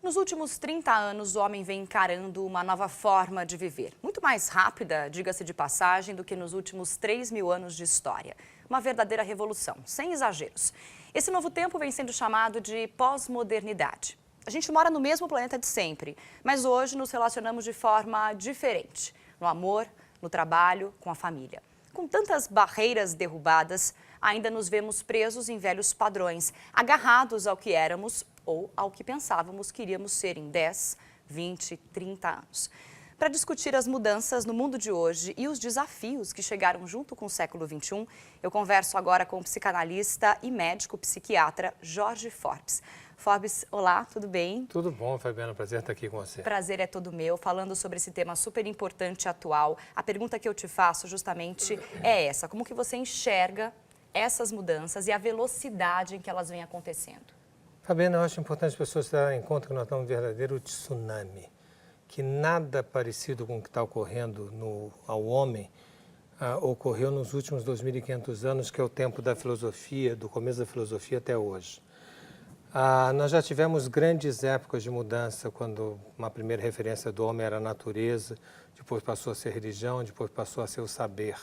Nos últimos 30 anos, o homem vem encarando uma nova forma de viver. Muito mais rápida, diga-se de passagem, do que nos últimos 3.000 anos de história. Uma verdadeira revolução, sem exageros. Esse novo tempo vem sendo chamado de pós-modernidade. A gente mora no mesmo planeta de sempre, mas hoje nos relacionamos de forma diferente. No amor, no trabalho, com a família. Com tantas barreiras derrubadas, ainda nos vemos presos em velhos padrões, agarrados ao que éramos ou ao que pensávamos que iríamos ser em 10, 20, 30 anos. Para discutir as mudanças no mundo de hoje e os desafios que chegaram junto com o século XXI, eu converso agora com o psicanalista e médico psiquiatra Jorge Forbes. Forbes, olá, tudo bem? Tudo bom, Fabiana, prazer estar aqui com você. Prazer é todo meu, falando sobre esse tema super importante e atual. A pergunta que eu te faço justamente é essa: como que você enxerga essas mudanças e a velocidade em que elas vêm acontecendo? Fabiana, eu acho importante as pessoas terem em conta que nós estamos num verdadeiro tsunami, que nada parecido com o que está ocorrendo ao homem ocorreu nos últimos 2.500 anos, que é o tempo da filosofia, do começo da filosofia até hoje. Nós já tivemos grandes épocas de mudança, quando uma primeira referência do homem era a natureza, depois passou a ser religião, depois passou a ser o saber.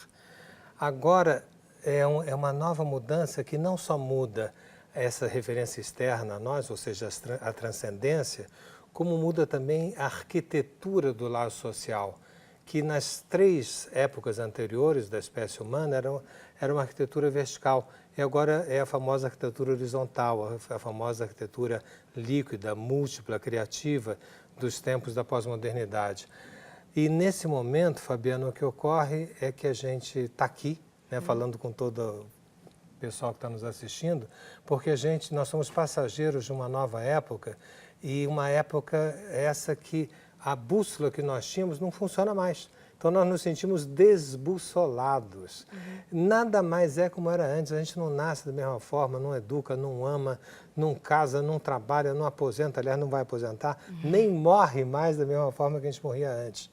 Agora é uma nova mudança que não só muda essa referência externa a nós, ou seja, a transcendência, como muda também a arquitetura do lar social, que nas 3 épocas anteriores da espécie humana era uma arquitetura vertical, e agora é a famosa arquitetura horizontal, a famosa arquitetura líquida, múltipla, criativa dos tempos da pós-modernidade. E nesse momento, Fabiano, o que ocorre é que a gente está aqui, né, falando com todo o pessoal que está nos assistindo, porque nós somos passageiros de uma nova época, e uma época essa que a bússola que nós tínhamos não funciona mais. Então nós nos sentimos desbussolados. Nada mais é como era antes. A gente não nasce da mesma forma, não educa, não ama, não casa, não trabalha, não aposenta, aliás, não vai aposentar, nem morre mais da mesma forma que a gente morria antes.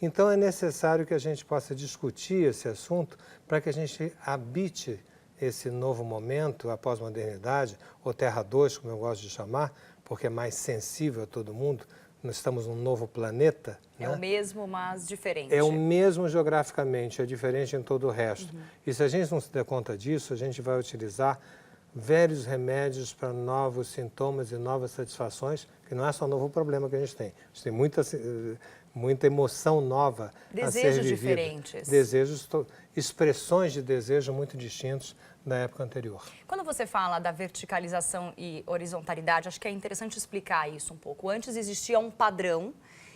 Então é necessário que a gente possa discutir esse assunto para que a gente habite esse novo momento, a pós-modernidade, ou Terra 2, como eu gosto de chamar, porque é mais sensível a todo mundo. Nós estamos num novo planeta. É, né? O mesmo, mas diferente. É o mesmo geograficamente, é diferente em todo o resto. E se a gente não se der conta disso, a gente vai utilizar velhos remédios para novos sintomas e novas satisfações, que não é só um novo problema que a gente tem. A gente tem muita emoção nova a ser vivida. Desejos diferentes. Expressões de desejo muito distintos da época anterior. Quando você fala da verticalização e horizontalidade, acho que é interessante explicar isso um pouco. Antes existia um padrão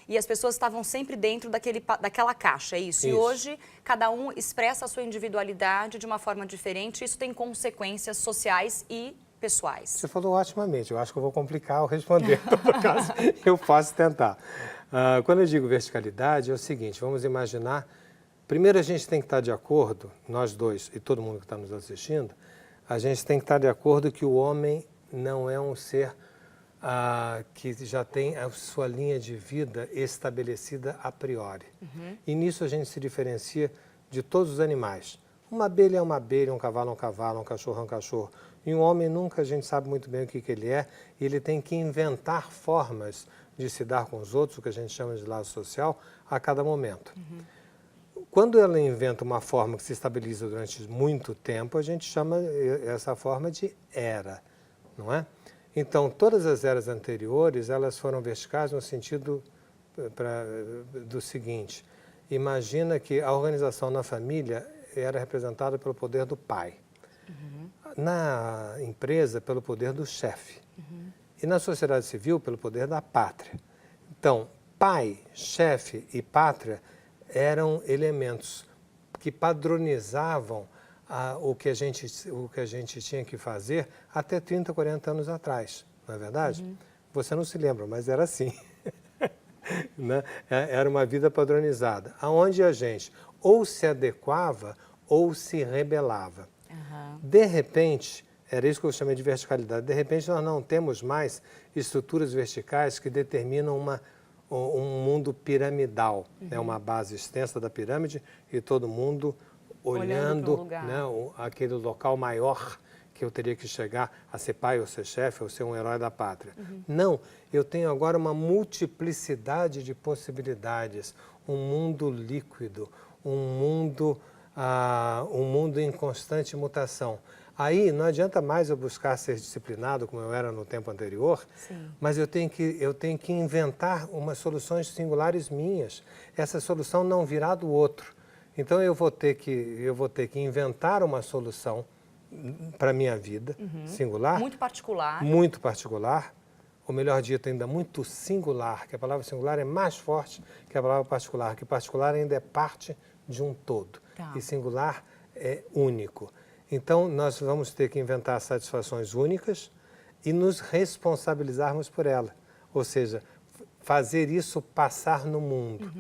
e as pessoas estavam sempre dentro daquela caixa, é isso? E hoje cada um expressa a sua individualidade de uma forma diferente, isso tem consequências sociais e pessoais. Você falou otimamente, eu acho que eu vou complicar ao responder, por acaso eu posso tentar. Quando eu digo verticalidade, é o seguinte: vamos imaginar. Primeiro, a gente tem que estar de acordo, nós dois e todo mundo que está nos assistindo, a gente tem que estar de acordo que o homem não é um ser que já tem a sua linha de vida estabelecida a priori. E nisso a gente se diferencia de todos os animais. Uma abelha é uma abelha, um cavalo é um cavalo, um cachorro é um cachorro. E um homem nunca a gente sabe muito bem o que ele é, e ele tem que inventar formas de se dar com os outros, o que a gente chama de laço social, a cada momento. Quando ela inventa uma forma que se estabiliza durante muito tempo, a gente chama essa forma de era, não é? Então, todas as eras anteriores, elas foram verticais no sentido do seguinte: imagina que a organização na família era representada pelo poder do pai, na empresa pelo poder do chefe, e na sociedade civil pelo poder da pátria. Então, pai, chefe e pátria eram elementos que padronizavam o que a gente tinha que fazer até 30, 40 anos atrás, não é verdade? Você não se lembra, mas era assim. Né? Era uma vida padronizada, onde a gente ou se adequava ou se rebelava. De repente, era isso que eu chamei de verticalidade, de repente nós não temos mais estruturas verticais que determinam um mundo piramidal, né? Uma base extensa da pirâmide e todo mundo olhando, né, aquele local maior que eu teria que chegar a ser pai ou ser chefe ou ser um herói da pátria. Não, eu tenho agora uma multiplicidade de possibilidades, um mundo líquido, um mundo em constante mutação. Aí não adianta mais eu buscar ser disciplinado como eu era no tempo anterior, Sim. mas eu tenho que inventar umas soluções singulares minhas. Essa solução não virá do outro. Então eu vou ter que inventar uma solução para a minha vida, singular. Muito particular. Ou melhor dito, ainda muito singular, que a palavra singular é mais forte que a palavra particular, que particular ainda é parte de um todo. Tá. E singular é único. Então, nós vamos ter que inventar satisfações únicas e nos responsabilizarmos por ela. Ou seja, fazer isso passar no mundo.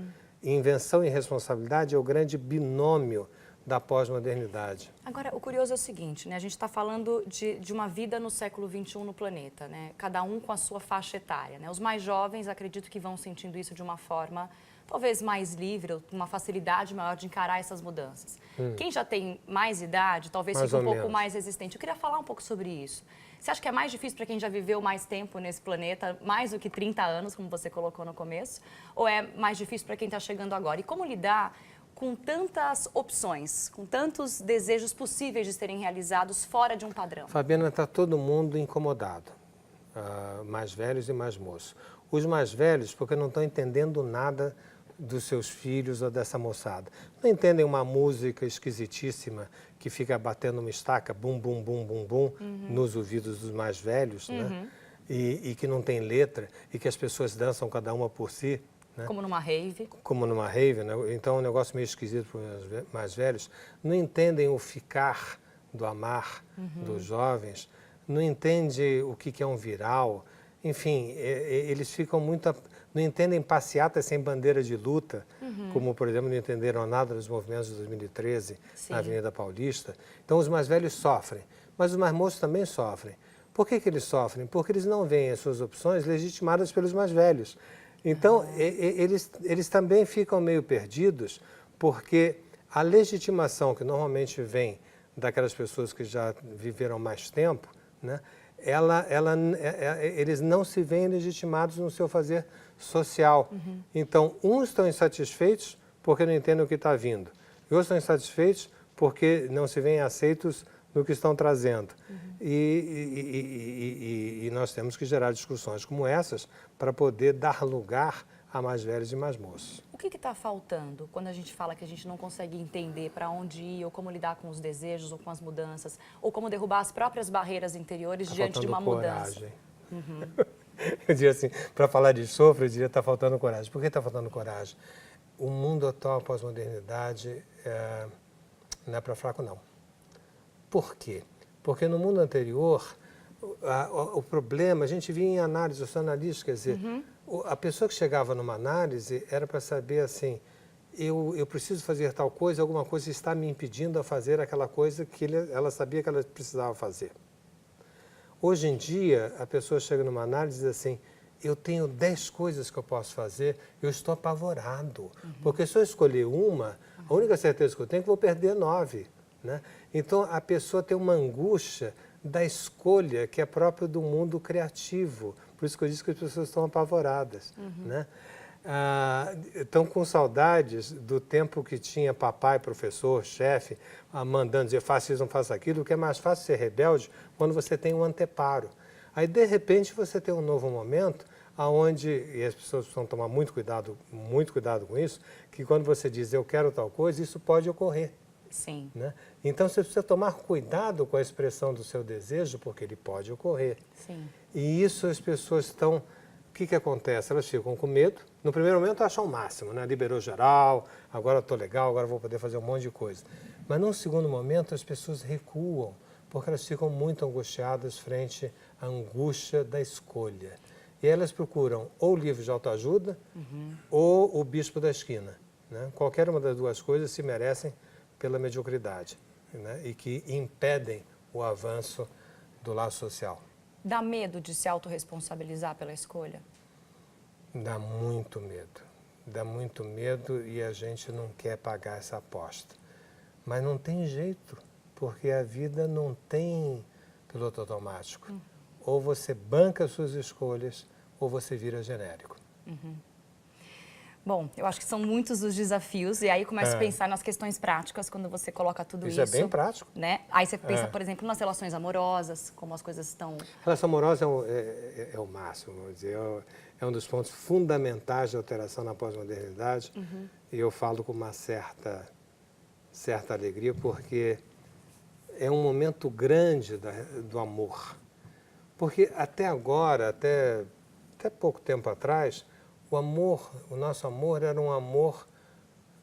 Invenção e responsabilidade é o grande binômio da pós-modernidade. Agora, o curioso é o seguinte, né? A gente está falando de uma vida no século XXI no planeta, né? Cada um com a sua faixa etária, né? Os mais jovens, acredito que vão sentindo isso de uma forma talvez mais livre, com uma facilidade maior de encarar essas mudanças. Quem já tem mais idade, talvez Mais fique um ou pouco menos. mais resistente. Eu queria falar um pouco sobre isso. Você acha que é mais difícil para quem já viveu mais tempo nesse planeta, mais do que 30 anos, como você colocou no começo? Ou é mais difícil para quem está chegando agora? E como lidar com tantas opções, com tantos desejos possíveis de serem realizados fora de um padrão? Fabiana, está todo mundo incomodado, mais velhos e mais moços. Os mais velhos, porque não estão entendendo nada dos seus filhos ou dessa moçada. Não entendem uma música esquisitíssima que fica batendo uma estaca, bum, bum, bum, bum, bum, nos ouvidos dos mais velhos, né? E que não tem letra, e que as pessoas dançam cada uma por si. Né? Como numa rave. Como numa rave, né? Então é um negócio meio esquisito para os mais velhos. Não entendem o ficar do amar dos jovens, não entendem o que é um viral. Enfim, eles ficam muito... Não entendem passeata sem bandeira de luta, como, por exemplo, não entenderam nada dos movimentos de 2013 Sim. na Avenida Paulista. Então, os mais velhos sofrem, mas os mais moços também sofrem. Por que eles sofrem? Porque eles não veem as suas opções legitimadas pelos mais velhos. Então, eles também ficam meio perdidos, porque a legitimação que normalmente vem daquelas pessoas que já viveram mais tempo, né, eles não se veem legitimados no seu fazer social. Então, uns estão insatisfeitos porque não entendem o que está vindo, e outros estão insatisfeitos porque não se veem aceitos no que estão trazendo. E nós temos que gerar discussões como essas para poder dar lugar a mais velhos e mais moços. O que está faltando quando a gente fala que a gente não consegue entender para onde ir, ou como lidar com os desejos, ou com as mudanças, ou como derrubar as próprias barreiras interiores diante de uma mudança? Eu diria assim, para falar de sofro, eu diria que está faltando coragem. Por que está faltando coragem? O mundo atual, pós-modernidade, não é para fraco, não. Por quê? Porque no mundo anterior, o problema, a gente via em análise, eu sou analista, quer dizer, a pessoa que chegava numa análise era para saber assim, eu preciso fazer tal coisa, alguma coisa está me impedindo a fazer aquela coisa que ela sabia que ela precisava fazer. Hoje em dia, a pessoa chega numa análise e diz assim, eu tenho 10 coisas que eu posso fazer, eu estou apavorado. Porque se eu escolher uma, a única certeza que eu tenho é que vou perder 9. Né? Então, a pessoa tem uma angústia da escolha que é própria do mundo criativo. Por isso que eu disse que as pessoas estão apavoradas. Né? Estão com saudades do tempo que tinha papai, professor, chefe, mandando dizer, faça isso, não faça aquilo, que é mais fácil ser rebelde quando você tem um anteparo. Aí, de repente, você tem um novo momento onde, e as pessoas precisam tomar muito cuidado com isso, que quando você diz, eu quero tal coisa, isso pode ocorrer. Sim. Né? Então, você precisa tomar cuidado com a expressão do seu desejo, porque ele pode ocorrer. Sim. E isso as pessoas estão... O que acontece? Elas ficam com medo. No primeiro momento, acham o máximo, né? Liberou geral, agora estou legal, agora vou poder fazer um monte de coisa. Mas, num segundo momento, as pessoas recuam, porque elas ficam muito angustiadas frente à angústia da escolha. E elas procuram ou livros de autoajuda ou o bispo da esquina. Né? Qualquer uma das duas coisas se merecem pela mediocridade, né? E que impedem o avanço do laço social. Dá medo de se autorresponsabilizar pela escolha? Dá muito medo. Dá muito medo e a gente não quer pagar essa aposta. Mas não tem jeito, porque a vida não tem piloto automático. Ou você banca as suas escolhas, ou você vira genérico. Bom, eu acho que são muitos os desafios, e aí começo a pensar nas questões práticas, quando você coloca tudo isso. Isso é bem prático. Né? Aí você pensa, por exemplo, nas relações amorosas, como as coisas estão... Relação amorosa é o máximo, vamos dizer, é um dos pontos fundamentais de alteração na pós-modernidade. E eu falo com uma certa alegria, porque é um momento grande do amor. Porque até agora, até pouco tempo atrás, o nosso amor era um amor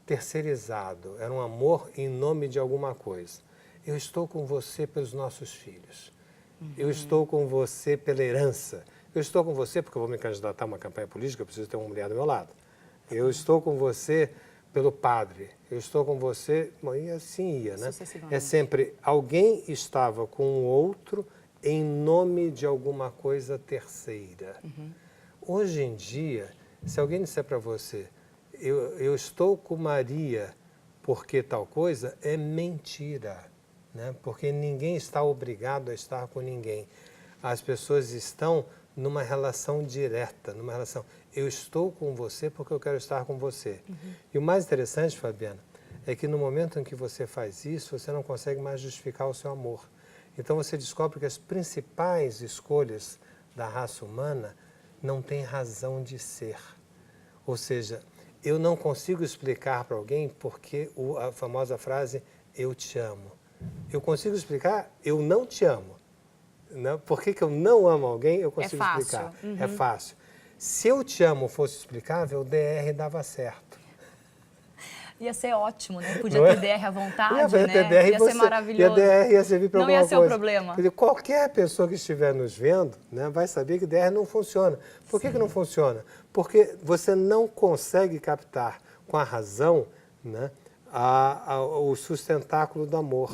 terceirizado, era um amor em nome de alguma coisa. Eu estou com você pelos nossos filhos, eu estou com você pela herança, eu estou com você porque eu vou me candidatar a uma campanha política, eu preciso ter uma mulher do meu lado. Eu estou com você pelo padre, eu estou com você, e assim ia, né? É sempre alguém estava com o outro em nome de alguma coisa terceira. Hoje em dia, se alguém disser para você, eu estou com Maria porque tal coisa, é mentira, né? Porque ninguém está obrigado a estar com ninguém. As pessoas estão numa relação direta, numa relação, eu estou com você porque eu quero estar com você. E o mais interessante, Fabiana, é que no momento em que você faz isso, você não consegue mais justificar o seu amor. Então você descobre que as principais escolhas da raça humana não têm razão de ser. Ou seja, eu não consigo explicar para alguém porque a famosa frase, eu te amo. Eu consigo explicar, eu não te amo. Né? Por que eu não amo alguém, eu consigo explicar. É fácil. Se eu te amo fosse explicável, o DR dava certo. Ia ser ótimo, né? Podia ter DR à vontade, ia né? ter DR, ia ser maravilhoso. E a DR ia servir para alguma coisa. Não ia ser um problema. Quer dizer, qualquer pessoa que estiver nos vendo, né, vai saber que DR não funciona. Por que não funciona? Porque você não consegue captar com a razão, né, o sustentáculo do amor.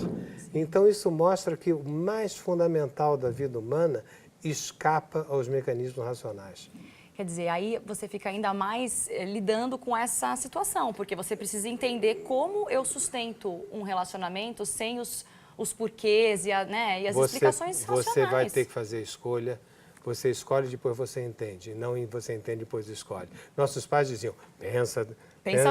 Então isso mostra que o mais fundamental da vida humana escapa aos mecanismos racionais. Quer dizer, aí você fica ainda mais lidando com essa situação, porque você precisa entender como eu sustento um relacionamento sem os porquês e, né, e as explicações racionais. Você vai ter que fazer escolha, você escolhe, depois você entende, não você entende, depois escolhe. Nossos pais diziam, pensa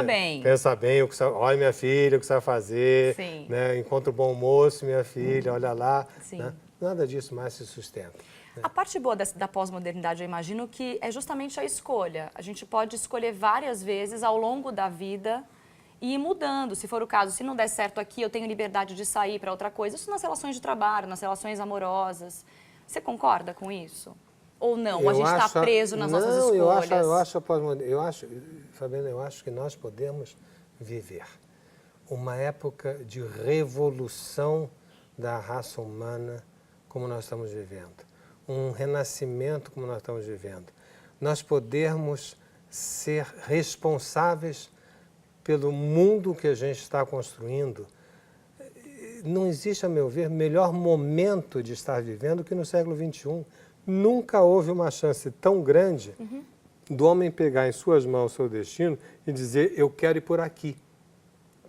bem. Pensa bem, olha minha filha, o que você vai fazer, né? Encontra o bom moço, minha filha, olha lá. Né? Nada disso mais se sustenta. A parte boa da pós-modernidade, eu imagino que é justamente a escolha. A gente pode escolher várias vezes ao longo da vida e ir mudando, se for o caso. Se não der certo aqui, eu tenho liberdade de sair para outra coisa. Isso nas relações de trabalho, nas relações amorosas. Você concorda com isso? Ou não? A gente está preso nas nossas escolhas? Fabiana, eu acho que nós podemos viver uma época de revolução da raça humana como nós estamos vivendo. Um renascimento como nós estamos vivendo. Nós podemos ser responsáveis pelo mundo que a gente está construindo. Não existe, a meu ver, melhor momento de estar vivendo que no século XXI. Nunca houve uma chance tão grande do homem pegar em suas mãos o seu destino e dizer, eu quero ir por aqui.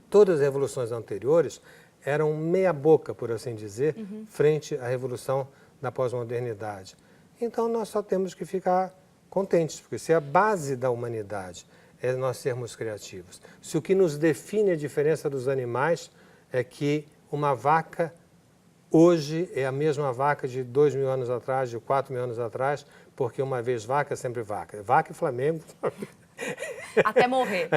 Todas as revoluções anteriores eram meia boca, por assim dizer, frente à revolução da pós-modernidade. Então, nós só temos que ficar contentes, porque se a base da humanidade é nós sermos criativos, se o que nos define a diferença dos animais é que uma vaca hoje é a mesma vaca de 2.000 anos atrás, de 4.000 anos atrás, porque uma vez vaca, sempre vaca. Vaca e Flamengo... Até morrer.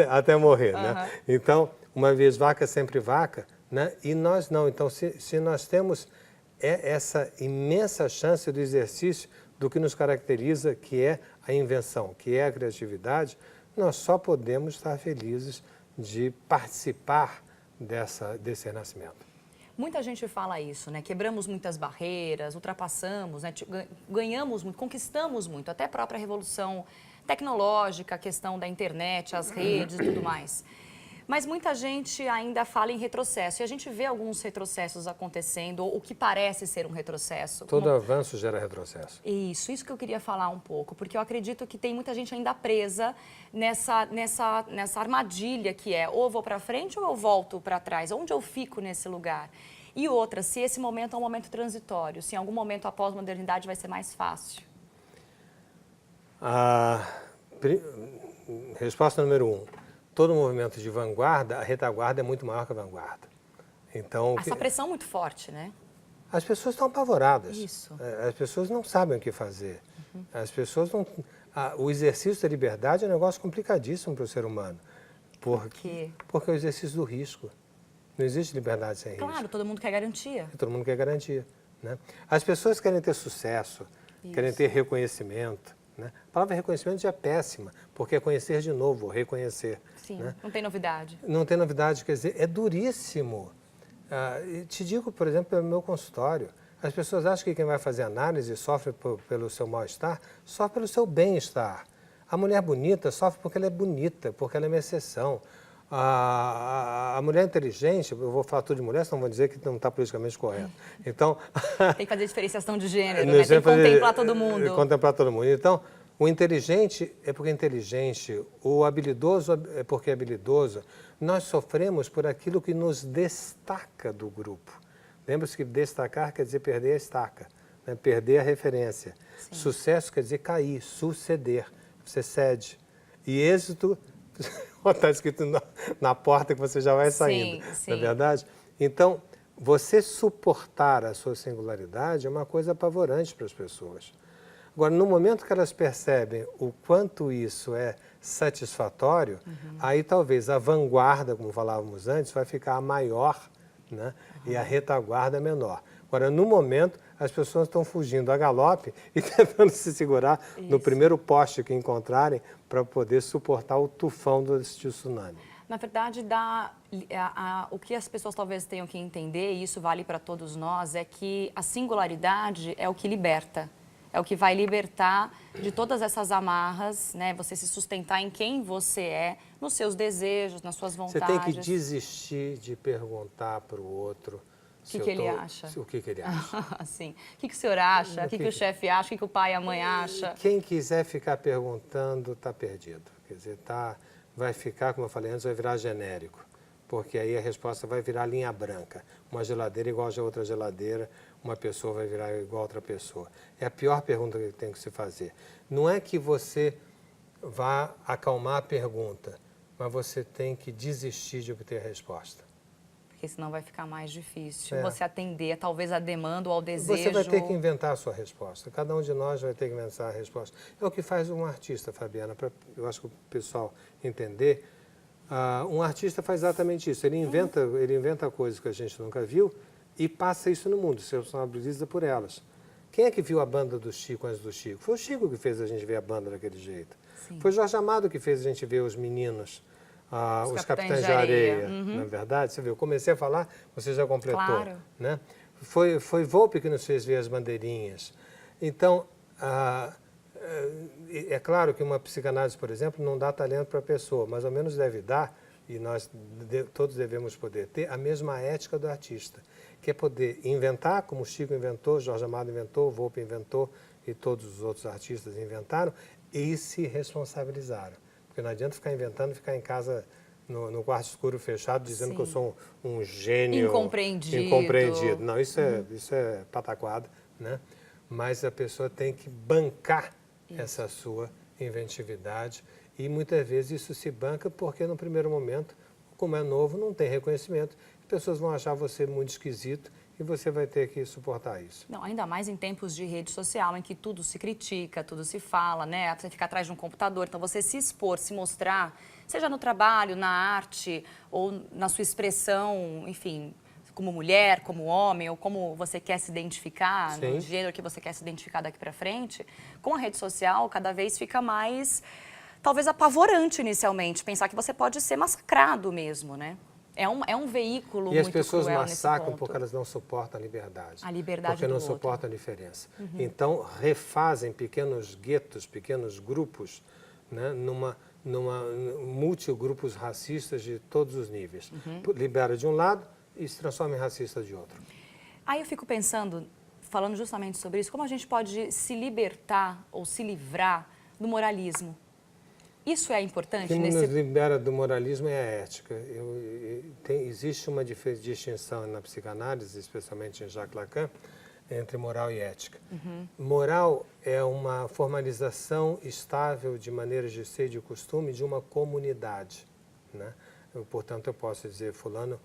Até morrer, né? Então, uma vez vaca, sempre vaca, né? E nós não. Então, se nós temos essa imensa chance do exercício do que nos caracteriza, que é a invenção, que é a criatividade, nós só podemos estar felizes de participar desse renascimento. Muita gente fala isso, né? Quebramos muitas barreiras, ultrapassamos, né? Ganhamos muito, conquistamos muito, até a própria revolução tecnológica, a questão da internet, as redes e tudo mais. Mas muita gente ainda fala em retrocesso, e a gente vê alguns retrocessos acontecendo, ou o que parece ser um retrocesso. Todo avanço gera retrocesso. Isso que eu queria falar um pouco, porque eu acredito que tem muita gente ainda presa nessa armadilha que é ou eu vou para frente ou eu volto para trás, onde eu fico nesse lugar. E outra, se esse momento é um momento transitório, se em algum momento a pós-modernidade vai ser mais fácil. Resposta número 1. Todo movimento de vanguarda, a retaguarda é muito maior que a vanguarda. Então, Essa pressão muito forte, né? as pessoas estão apavoradas. Isso. As pessoas não sabem o que fazer. As pessoas não... O exercício da liberdade é um negócio complicadíssimo para o ser humano. Por quê? Porque é o exercício do risco. Não existe liberdade sem risco. Claro, todo mundo quer garantia. E todo mundo quer garantia. Né? As pessoas querem ter sucesso, querem ter reconhecimento. Né? A palavra reconhecimento já é péssima, porque é conhecer de novo, reconhecer. Sim, né? não tem novidade. Não tem novidade, quer dizer, é duríssimo. Te digo, por exemplo, pelo meu consultório, as pessoas acham que quem vai fazer análise sofre pelo seu mal-estar, sofre pelo seu bem-estar. A mulher bonita sofre porque ela é bonita, porque ela é uma exceção. A mulher inteligente, eu vou falar tudo de mulher, senão vão dizer que não está politicamente correto. Então, tem que fazer diferenciação de gênero, né? Tem que contemplar todo mundo. Contemplar todo mundo. Então, o inteligente é porque é inteligente, o habilidoso é porque é habilidoso. Nós sofremos por aquilo que nos destaca do grupo. Lembra-se que destacar quer dizer perder a estaca, né? Perder a referência. Sim. Sucesso quer dizer cair, suceder, você cede. E êxito... está escrito na porta que você já vai saindo, não é verdade? Então, você suportar a sua singularidade é uma coisa apavorante para as pessoas. Agora, no momento que elas percebem o quanto isso é satisfatório, aí talvez a vanguarda, como falávamos antes, vai ficar a maior, né? E a retaguarda menor. Agora, no momento, as pessoas estão fugindo a galope e tentando se segurar no primeiro poste que encontrarem para poder suportar o tufão desse tsunami. Na verdade, o que as pessoas talvez tenham que entender, e isso vale para todos nós, é que a singularidade é o que liberta. É o que vai libertar de todas essas amarras, né? Você se sustentar em quem você é, nos seus desejos, nas suas vontades. Você tem que desistir de perguntar para o outro o que ele acha. O que ele acha. Sim. O que o senhor acha? O que o chefe acha? O que o pai e a mãe acham? Quem quiser ficar perguntando está perdido. Quer dizer, vai ficar, como eu falei antes, vai virar genérico. Porque aí a resposta vai virar linha branca. Uma geladeira igual a outra geladeira, uma pessoa vai virar igual a outra pessoa. É a pior pergunta que tem que se fazer. Não é que você vá acalmar a pergunta, mas você tem que desistir de obter a resposta. Porque senão vai ficar mais difícil você atender talvez a demanda ou ao desejo. Você vai ter que inventar a sua resposta. Cada um de nós vai ter que inventar a resposta. É o que faz um artista, Fabiana, para eu acho que o pessoal entender. Um artista faz exatamente isso. Ele inventa coisas que a gente nunca viu e passa isso no mundo, se responsabiliza por elas. Quem é que viu a banda do Chico antes do Chico? Foi o Chico que fez a gente ver a banda daquele jeito. Sim. Foi Jorge Amado que fez a gente ver os meninos, os Capitães de Areia. Não é verdade? Você viu, eu comecei a falar, você já completou. Claro. Né? Foi Volpe que nos fez ver as bandeirinhas. Então, é claro que uma psicanálise, por exemplo, não dá talento para a pessoa, mas ao menos deve dar, e nós todos devemos poder ter, a mesma ética do artista, que é poder inventar, como o Chico inventou, Jorge Amado inventou, Volpe inventou e todos os outros artistas inventaram, e se responsabilizaram. Porque não adianta ficar inventando, ficar em casa no quarto escuro fechado, dizendo que eu sou um gênio incompreendido. Não, isso é pataquada, né? Mas a pessoa tem que bancar essa sua inventividade e muitas vezes isso se banca porque no primeiro momento, como é novo, não tem reconhecimento, as pessoas vão achar você muito esquisito e você vai ter que suportar isso. Não, ainda mais em tempos de rede social, em que tudo se critica, tudo se fala, né? Você fica atrás de um computador, então você se expor, se mostrar, seja no trabalho, na arte ou na sua expressão, enfim, como mulher, como homem, ou como você quer se identificar, Sim. no gênero que você quer se identificar daqui para frente, com a rede social cada vez fica mais, talvez apavorante inicialmente, pensar que você pode ser massacrado mesmo, né? É um veículo muito cruel. E as pessoas massacram nesse porque elas não suportam a liberdade. A liberdade porque do não outro. suportam a diferença. Então, refazem pequenos guetos, pequenos grupos, né, numa multigrupos racistas de todos os níveis. Libera de um lado e se transforma em racista de outro. Aí eu fico pensando, falando justamente sobre isso, como a gente pode se libertar ou se livrar do moralismo. Isso é importante? O que nos libera do moralismo é a ética. Existe uma distinção na psicanálise, especialmente em Jacques Lacan, entre moral e ética. Moral é uma formalização estável de maneiras de ser e de costume de uma comunidade, né? Portanto, eu posso dizer, fulano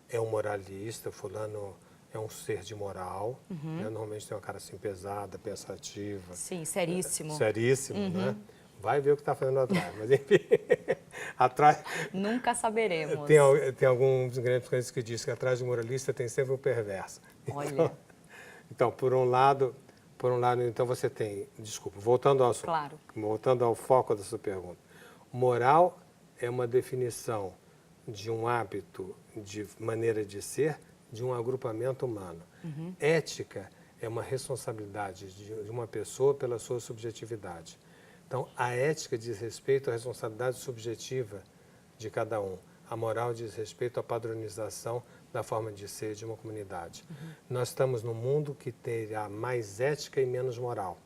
é um moralista, fulano é um ser de moral, né? Normalmente tem uma cara assim pesada, pensativa. Sim, seríssimo. Seríssimo, né? Vai ver o que está fazendo atrás, mas enfim, atrás... Nunca saberemos. Tem alguns grandes psicanalistas que dizem que atrás de moralista tem sempre um perverso. Olha. Então, por um lado, então você tem, desculpa, voltando ao foco da sua pergunta. Moral é uma definição de um hábito, de maneira de ser, de um agrupamento humano. Ética é uma responsabilidade de uma pessoa pela sua subjetividade. Então, a ética diz respeito à responsabilidade subjetiva de cada um. A moral diz respeito à padronização da forma de ser de uma comunidade. Nós estamos num mundo que terá mais ética e menos moral.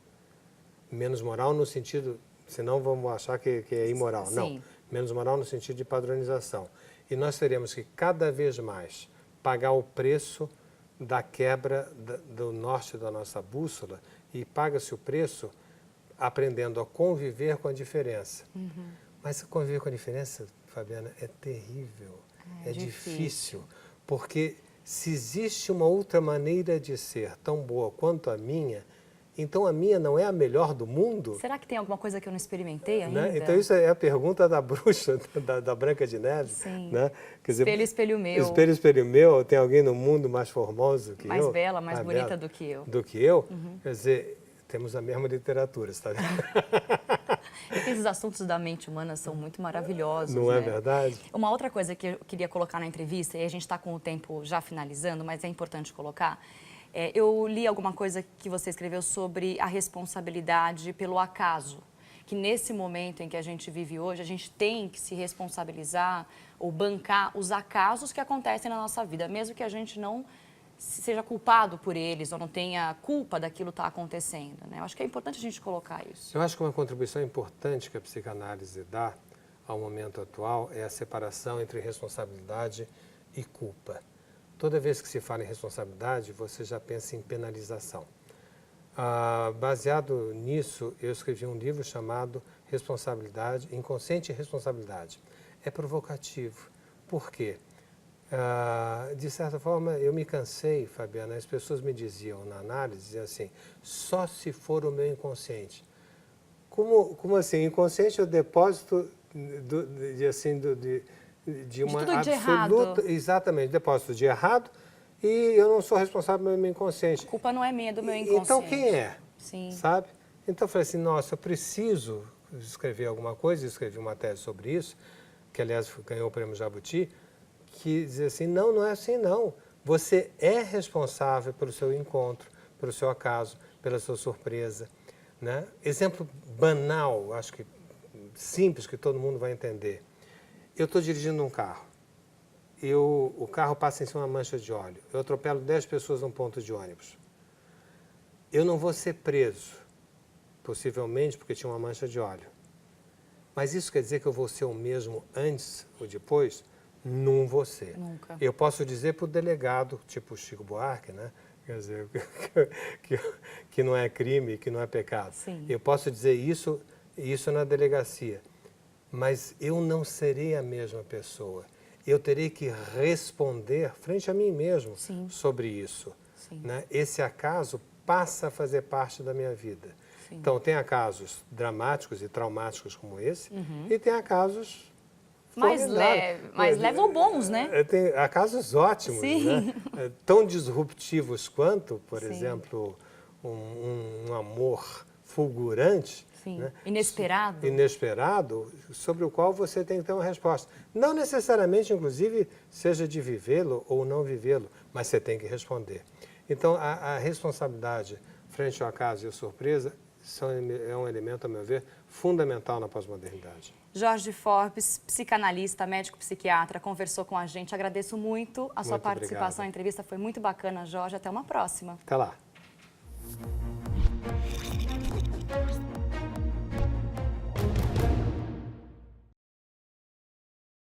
Menos moral no sentido, senão vamos achar que é imoral. Sim. Não, menos moral no sentido de padronização. E nós teremos que cada vez mais pagar o preço da quebra do norte da nossa bússola, e paga-se o preço aprendendo a conviver com a diferença. Mas conviver com a diferença, Fabiana, é terrível, é difícil, porque se existe uma outra maneira de ser tão boa quanto a minha, então a minha não é a melhor do mundo? Será que tem alguma coisa que eu não experimentei ainda? Né? Então isso é a pergunta da bruxa, da Branca de Neve. Sim. Né? Quer dizer, espelho, espelho meu. Espelho, espelho meu, tem alguém no mundo mais formoso que eu? Mais bela, mais bonita bela do que eu. Do que eu? Quer dizer, temos a mesma literatura, está vendo? Esses assuntos da mente humana são muito maravilhosos. Não é verdade? Uma outra coisa que eu queria colocar na entrevista, e a gente está com o tempo já finalizando, mas é importante colocar, eu li alguma coisa que você escreveu sobre a responsabilidade pelo acaso, que nesse momento em que a gente vive hoje, a gente tem que se responsabilizar ou bancar os acasos que acontecem na nossa vida, mesmo que a gente não seja culpado por eles ou não tenha culpa daquilo que está acontecendo, né? Eu acho que é importante a gente colocar isso. Eu acho que uma contribuição importante que a psicanálise dá ao momento atual é a separação entre responsabilidade e culpa. Toda vez que se fala em responsabilidade, você já pensa em penalização. Baseado nisso, eu escrevi um livro chamado Responsabilidade, Inconsciente e Responsabilidade. É provocativo. Por quê? De certa forma, eu me cansei, Fabiana, as pessoas me diziam na análise, diziam assim, só se for o meu inconsciente. Como assim? Inconsciente é o depósito de uma tudo de absoluta... errado. Exatamente, depósito de errado, e eu não sou responsável pelo meu inconsciente. A culpa não é minha, é do meu inconsciente. Então, quem é? Sim. Sabe? Então, eu falei assim, nossa, eu preciso escrever alguma coisa, escrevi uma tese sobre isso, que, aliás, ganhou o prêmio Jabuti, que diz assim, não é assim não. Você é responsável pelo seu encontro, pelo seu acaso, pela sua surpresa. Né? Exemplo banal, acho que simples, que todo mundo vai entender. Eu estou dirigindo um carro. O carro passa em cima de uma mancha de óleo. Eu atropelo 10 pessoas num ponto de ônibus. Eu não vou ser preso, possivelmente porque tinha uma mancha de óleo. Mas isso quer dizer que eu vou ser o mesmo antes ou depois? Não vou ser. Nunca. Eu posso dizer para o delegado, tipo Chico Buarque, né? Quer dizer, que não é crime, que não é pecado. Sim. Eu posso dizer isso na delegacia, mas eu não serei a mesma pessoa. Eu terei que responder frente a mim mesmo Sim. sobre isso. Sim. Né? Esse acaso passa a fazer parte da minha vida. Sim. Então, tem acasos dramáticos e traumáticos como esse, e tem acasos mais leves ou bons, né? Tem casos ótimos, Sim. Né? Tão disruptivos quanto, por Sim. exemplo, um amor fulgurante, Sim. Né? Inesperado, sobre o qual você tem que ter uma resposta. Não necessariamente, inclusive, seja de vivê-lo ou não vivê-lo, mas você tem que responder. Então, a responsabilidade frente ao acaso e à surpresa é um elemento, a meu ver, fundamental na pós-modernidade. Jorge Forbes, psicanalista, médico psiquiatra, conversou com a gente. Agradeço muito a sua participação na entrevista. Foi muito bacana, Jorge. Até uma próxima. Até lá.